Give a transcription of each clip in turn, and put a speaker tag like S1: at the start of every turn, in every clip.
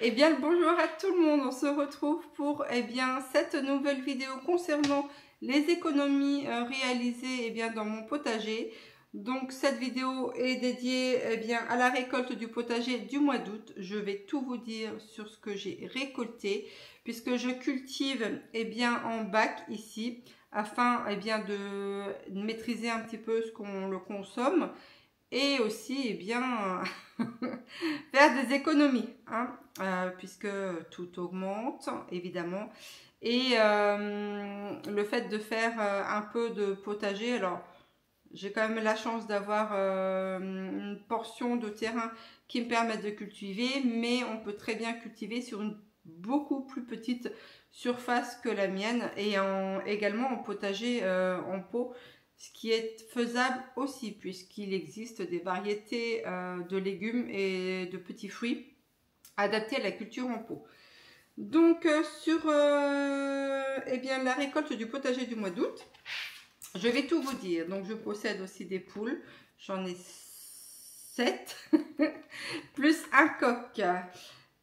S1: Eh bien, le bonjour à tout le monde. On se retrouve pour cette nouvelle vidéo concernant les économies réalisées dans mon potager. Donc, cette vidéo est dédiée à la récolte du potager du mois d'août. Je vais tout vous dire sur ce que j'ai récolté puisque je cultive en bac ici afin de maîtriser un petit peu ce qu'on le consomme et aussi faire des économies, puisque tout augmente évidemment. Et le fait de faire un peu de potager, alors j'ai quand même la chance d'avoir une portion de terrain qui me permet de cultiver, mais on peut très bien cultiver sur une beaucoup plus petite surface que la mienne et également en potager en pot, ce qui est faisable aussi puisqu'il existe des variétés de légumes et de petits fruits adaptés à la culture en pot. Donc sur la récolte du potager du mois d'août, je vais tout vous dire. Donc je possède aussi des poules, j'en ai 7 plus un coq.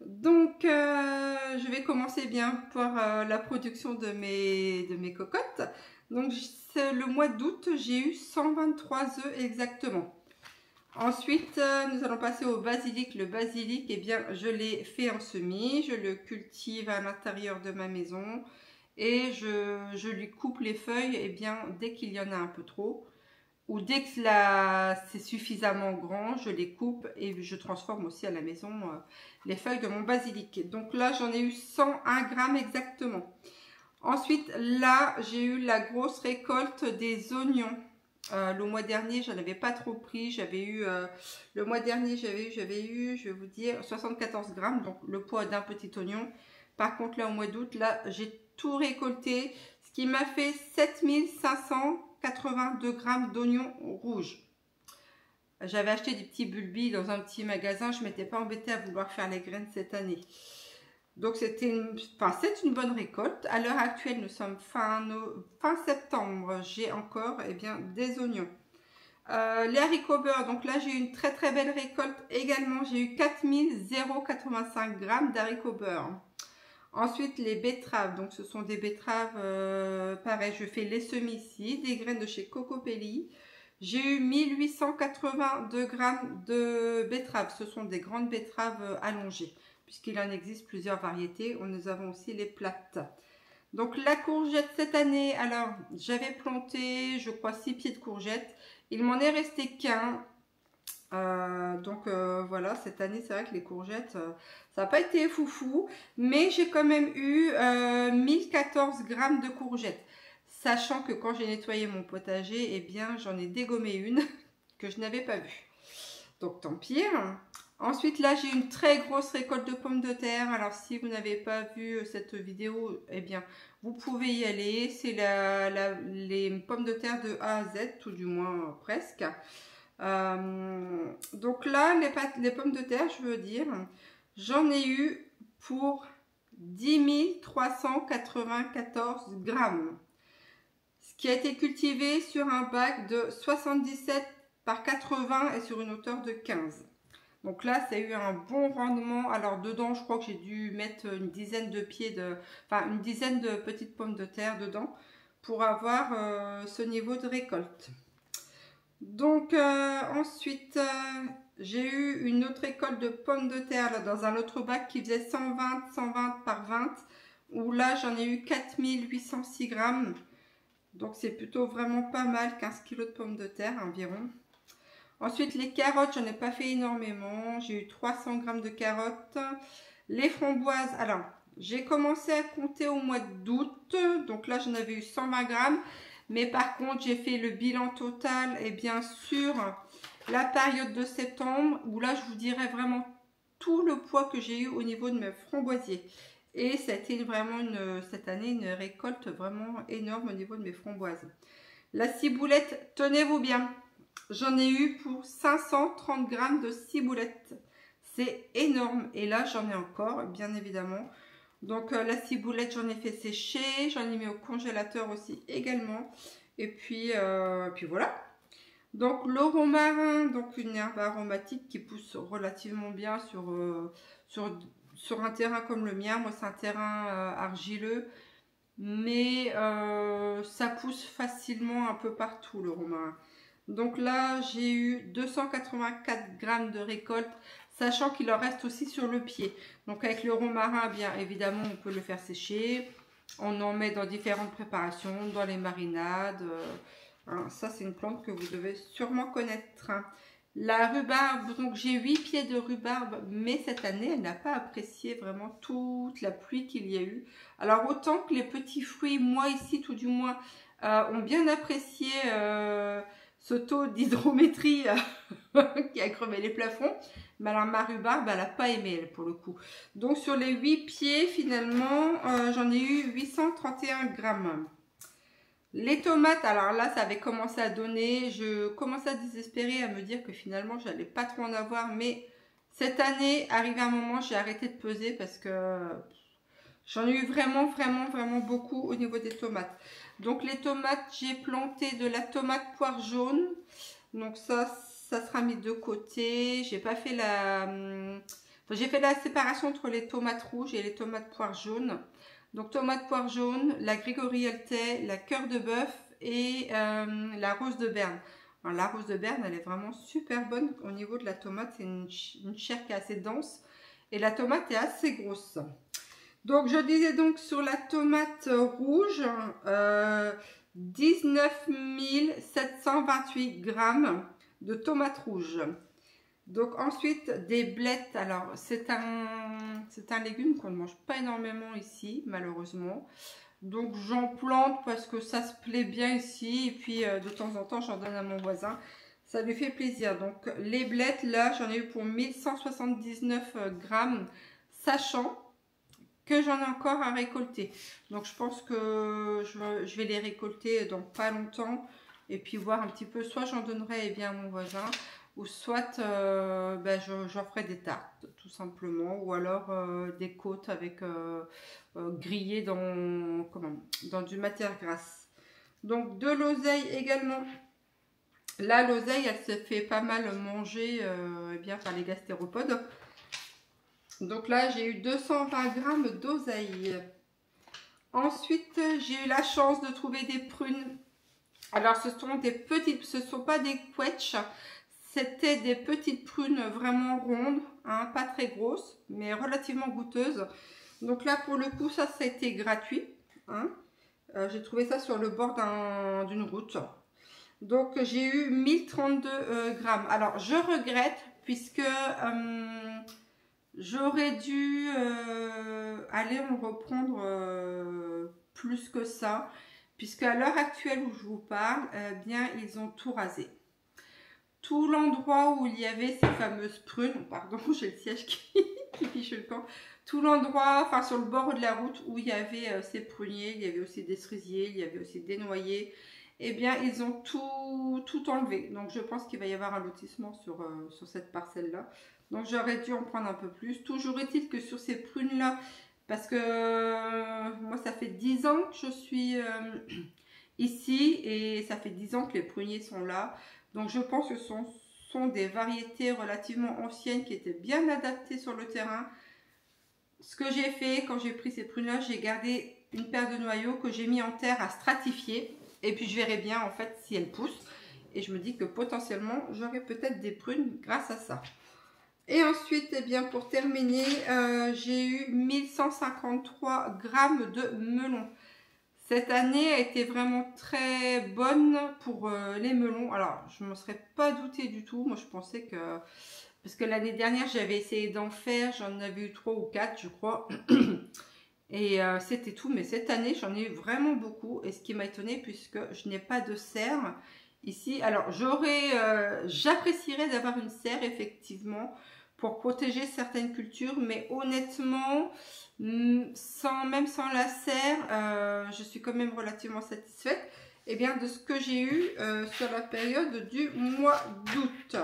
S1: Donc je vais commencer par la production de mes cocottes. Donc le mois d'août, j'ai eu 123 œufs exactement. Ensuite, nous allons passer au basilic. Le basilic, je l'ai fait en semis, je le cultive à l'intérieur de ma maison et je lui coupe les feuilles dès qu'il y en a un peu trop. Ou dès que c'est suffisamment grand, je les coupe et je transforme aussi à la maison les feuilles de mon basilic. Donc là, j'en ai eu 101 grammes exactement. Ensuite, là, j'ai eu la grosse récolte des oignons. Le mois dernier, je n'en avais pas trop pris. Le mois dernier, j'avais eu, je vais vous dire, 74 grammes, donc le poids d'un petit oignon. Par contre, là, au mois d'août, là, j'ai tout récolté, ce qui m'a fait 7582 grammes d'oignons rouges. J'avais acheté des petits bulbis dans un petit magasin. Je ne m'étais pas embêtée à vouloir faire les graines cette année. Donc, c'est une bonne récolte. À l'heure actuelle, nous sommes fin septembre. J'ai encore des oignons. Les haricots beurre, donc là j'ai eu une très très belle récolte également. J'ai eu 4085 grammes d'haricots beurre. Ensuite, les betteraves, donc ce sont des betteraves, pareil, je fais les semis ici, des graines de chez Cocopelli. J'ai eu 1882 grammes de betteraves, ce sont des grandes betteraves allongées, puisqu'il en existe plusieurs variétés. Nous avons aussi les plates. Donc la courgette cette année, alors j'avais planté, je crois, 6 pieds de courgettes. Il m'en est resté qu'un. Voilà, cette année, c'est vrai que les courgettes, ça n'a pas été foufou, mais j'ai quand même eu 1014 grammes de courgettes. Sachant que quand j'ai nettoyé mon potager, j'en ai dégommé une que je n'avais pas vue. Donc tant pis. Ensuite, là, j'ai une très grosse récolte de pommes de terre. Alors, si vous n'avez pas vu cette vidéo, vous pouvez y aller. C'est les pommes de terre de A à Z, tout du moins presque. Donc là, les pommes de terre, je veux dire, j'en ai eu pour 10 394 grammes. Ce qui a été cultivé sur un bac de 77 par 80 et sur une hauteur de 15. Donc là, ça a eu un bon rendement. Alors dedans, je crois que j'ai dû mettre une dizaine de une dizaine de petites pommes de terre dedans pour avoir ce niveau de récolte. Donc ensuite, j'ai eu une autre récolte de pommes de terre là, dans un autre bac qui faisait 120 par 20. Où là, j'en ai eu 4806 grammes. Donc c'est plutôt vraiment pas mal, 15 kg de pommes de terre environ. Ensuite, les carottes, j'en ai pas fait énormément. J'ai eu 300 grammes de carottes. Les framboises, alors, j'ai commencé à compter au mois d'août. Donc là, j'en avais eu 120 grammes. Mais par contre, j'ai fait le bilan total, sur la période de septembre. Où là, je vous dirais vraiment tout le poids que j'ai eu au niveau de mes framboisiers. Et c'était vraiment cette année une récolte vraiment énorme au niveau de mes framboises. La ciboulette, tenez-vous bien. J'en ai eu pour 530 grammes de ciboulette. C'est énorme. Et là, j'en ai encore, bien évidemment. Donc, la ciboulette, j'en ai fait sécher. J'en ai mis au congélateur aussi également. Et puis voilà. Donc, le romarin, donc une herbe aromatique qui pousse relativement bien sur sur un terrain comme le mien. Moi, c'est un terrain argileux, mais ça pousse facilement un peu partout le romarin. Donc là, j'ai eu 284 grammes de récolte, sachant qu'il en reste aussi sur le pied. Donc avec le romarin, bien évidemment, on peut le faire sécher. On en met dans différentes préparations, dans les marinades. Hein, ça, c'est une plante que vous devez sûrement connaître. Hein. La rhubarbe, donc j'ai 8 pieds de rhubarbe, mais cette année, elle n'a pas apprécié vraiment toute la pluie qu'il y a eu. Alors autant que les petits fruits, moi ici tout du moins, ont bien apprécié ce taux d'hydrométrie qui a crevé les plafonds. Mais alors ma rhubarbe, elle n'a pas aimé elle pour le coup. Donc sur les 8 pieds, finalement, j'en ai eu 831 grammes. Les tomates, alors là, ça avait commencé à donner. Je commençais à désespérer, à me dire que finalement, j'allais pas trop en avoir. Mais cette année, arrivé à un moment, j'ai arrêté de peser parce que j'en ai eu vraiment beaucoup au niveau des tomates. Donc les tomates, j'ai planté de la tomate poire jaune. Donc ça sera mis de côté. J'ai pas fait j'ai fait la séparation entre les tomates rouges et les tomates poire jaune. Donc tomate poire jaune, la Grégory Altais, la cœur de bœuf et la rose de Berne. Alors, la rose de Berne, elle est vraiment super bonne au niveau de la tomate. C'est une chair qui est assez dense et la tomate est assez grosse. Donc je disais donc sur la tomate rouge, 19 728 grammes de tomates rouges. Donc ensuite des blettes, alors c'est un légume qu'on ne mange pas énormément ici malheureusement. Donc j'en plante parce que ça se plaît bien ici et puis de temps en temps j'en donne à mon voisin. Ça lui fait plaisir. Donc les blettes là j'en ai eu pour 1179 grammes, sachant que j'en ai encore à récolter. Donc je pense que je vais les récolter dans pas longtemps et puis voir un petit peu, soit j'en donnerai à mon voisin, ou soit j'en ferai des tartes tout simplement, ou alors des côtes avec grillées dans du matière grasse. Donc de l'oseille également. Là l'oseille elle se fait pas mal manger par les gastéropodes. Donc là j'ai eu 220 grammes d'oseille. Ensuite j'ai eu la chance de trouver des prunes. Alors ce sont des petites, ce ne sont pas des quetch. C'était des petites prunes vraiment rondes, hein, pas très grosses, mais relativement goûteuses. Donc là, pour le coup, ça a été gratuit. Hein. J'ai trouvé ça sur le bord d'une route. Donc j'ai eu 1032 grammes. Alors je regrette puisque j'aurais dû aller en reprendre plus que ça. Puisque à l'heure actuelle où je vous parle, bien ils ont tout rasé. Tout l'endroit où il y avait ces fameuses prunes, pardon, j'ai le siège qui fiche le camp, tout l'endroit, enfin sur le bord de la route où il y avait ces pruniers, il y avait aussi des cerisiers, il y avait aussi des noyers, eh bien ils ont tout enlevé. Donc je pense qu'il va y avoir un lotissement sur cette parcelle-là. Donc j'aurais dû en prendre un peu plus. Toujours est-il que sur ces prunes-là, parce que moi ça fait 10 ans que je suis ici et ça fait 10 ans que les pruniers sont là. Donc je pense que ce sont des variétés relativement anciennes qui étaient bien adaptées sur le terrain. Ce que j'ai fait quand j'ai pris ces prunes-là, j'ai gardé une paire de noyaux que j'ai mis en terre à stratifier. Et puis je verrai bien en fait si elles poussent. Et je me dis que potentiellement j'aurai peut-être des prunes grâce à ça. Et ensuite, eh bien, pour terminer, j'ai eu 1153 grammes de melons. Cette année a été vraiment très bonne pour les melons. Alors, je ne m'en serais pas douté du tout. Moi, je pensais que... Parce que l'année dernière, j'avais essayé d'en faire. J'en avais eu 3 ou 4, je crois. Et c'était tout. Mais cette année, j'en ai eu vraiment beaucoup. Et ce qui m'a étonnée, puisque je n'ai pas de serre ici. Alors, j'apprécierais d'avoir une serre, effectivement, pour protéger certaines cultures. Mais honnêtement... même sans la serre, je suis quand même relativement satisfaite de ce que j'ai eu sur la période du mois d'août.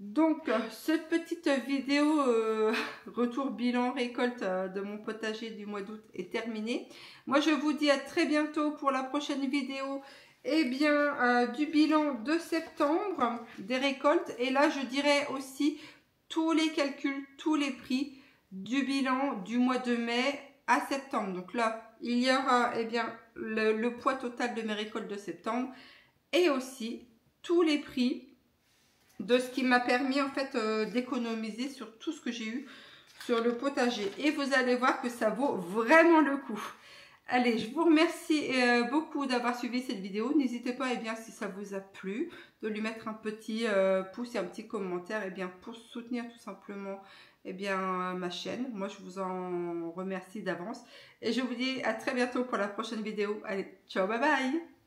S1: Donc, cette petite vidéo retour bilan récolte de mon potager du mois d'août est terminée. Moi, je vous dis à très bientôt pour la prochaine vidéo du bilan de septembre des récoltes. Et là, je dirais aussi tous les calculs, tous les prix. du bilan du mois de mai à septembre. Donc là, il y aura eh bien, le poids total de mes récoltes de septembre et aussi tous les prix de ce qui m'a permis en fait d'économiser sur tout ce que j'ai eu sur le potager. Et vous allez voir que ça vaut vraiment le coup. Allez, je vous remercie beaucoup d'avoir suivi cette vidéo. N'hésitez pas, eh bien, si ça vous a plu, de lui mettre un petit pouce et un petit commentaire, eh bien, pour soutenir tout simplement eh bien, ma chaîne. Moi, je vous en remercie d'avance. Et je vous dis à très bientôt pour la prochaine vidéo. Allez, ciao, bye bye!